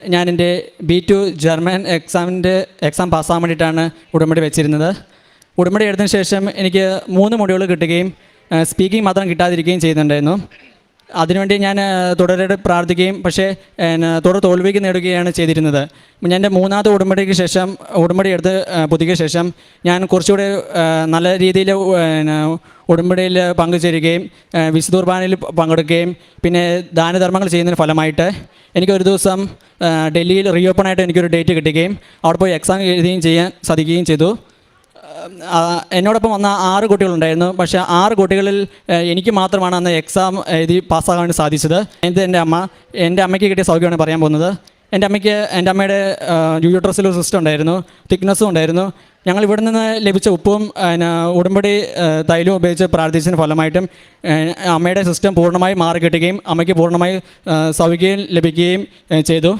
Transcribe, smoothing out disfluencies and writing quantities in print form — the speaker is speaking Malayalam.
ഞാൻ എൻ്റെ B2 ജർമ്മൻ എക്സാം പാസ്സാകാൻ വേണ്ടിയിട്ടാണ് ഉടമ്പടി വെച്ചിരുന്നത്. ഉടമ്പടി എടുത്തതിന് ശേഷം എനിക്ക് 3 മൊഡ്യൂൾ കിട്ടുകയും സ്പീക്കിംഗ് മാത്രം കിട്ടാതിരിക്കുകയും ചെയ്യുന്നുണ്ടായിരുന്നു. അതിനുവേണ്ടി ഞാൻ തുടരെ പ്രാർത്ഥിക്കുകയും പക്ഷേ തുടർ തോൽവിക്ക് നേടുകയാണ് ചെയ്തിരുന്നത്. ഞാൻ എൻ്റെ 3ാമത്തെ ഉടമ്പടി എടുത്ത് പുതുക്കിയ ശേഷം ഞാൻ കുറച്ചുകൂടെ നല്ല രീതിയിൽ ഉടമ്പടിയിൽ പങ്കുചേരുകയും വിശുദ്ധ കുർബാനയിൽ പങ്കെടുക്കുകയും പിന്നെ ദാനധർമ്മങ്ങൾ ചെയ്യുന്നതിന് ഫലമായിട്ട് എനിക്കൊരു ദിവസം ഡൽഹിയിൽ റീ ഓപ്പണായിട്ട് എനിക്കൊരു ഡേറ്റ് കിട്ടുകയും അവിടെ പോയി എക്സാം എഴുതുകയും ചെയ്യാൻ സാധിക്കുകയും ചെയ്തു. എന്നോടൊപ്പം വന്ന 6 കുട്ടികളുണ്ടായിരുന്നു. പക്ഷേ 6 കുട്ടികളിൽ എനിക്ക് മാത്രമാണ് അന്ന് എക്സാം എഴുതി പാസ്സാകാൻ വേണ്ടി സാധിച്ചത്. എൻ്റെ അമ്മയ്ക്ക് കിട്ടിയ സൗകര്യമാണ് പറയാൻ പോകുന്നത്. എൻ്റെ അമ്മയുടെ യൂട്രസിൽ ഒരു സിസ്റ്റം ഉണ്ടായിരുന്നു, തിക്നെസ്സും ഉണ്ടായിരുന്നു. ഞങ്ങൾ ഇവിടെ നിന്ന് ലഭിച്ച ഉപ്പും ഉടമ്പടി തൈലവും ഉപയോഗിച്ച് പ്രാർത്ഥിച്ചതിന് ഫലമായിട്ടും അമ്മയുടെ സിസ്റ്റം പൂർണ്ണമായി മാറി കിട്ടുകയും അമ്മയ്ക്ക് പൂർണ്ണമായി സൗഖ്യം ലഭിക്കുകയും ചെയ്തു.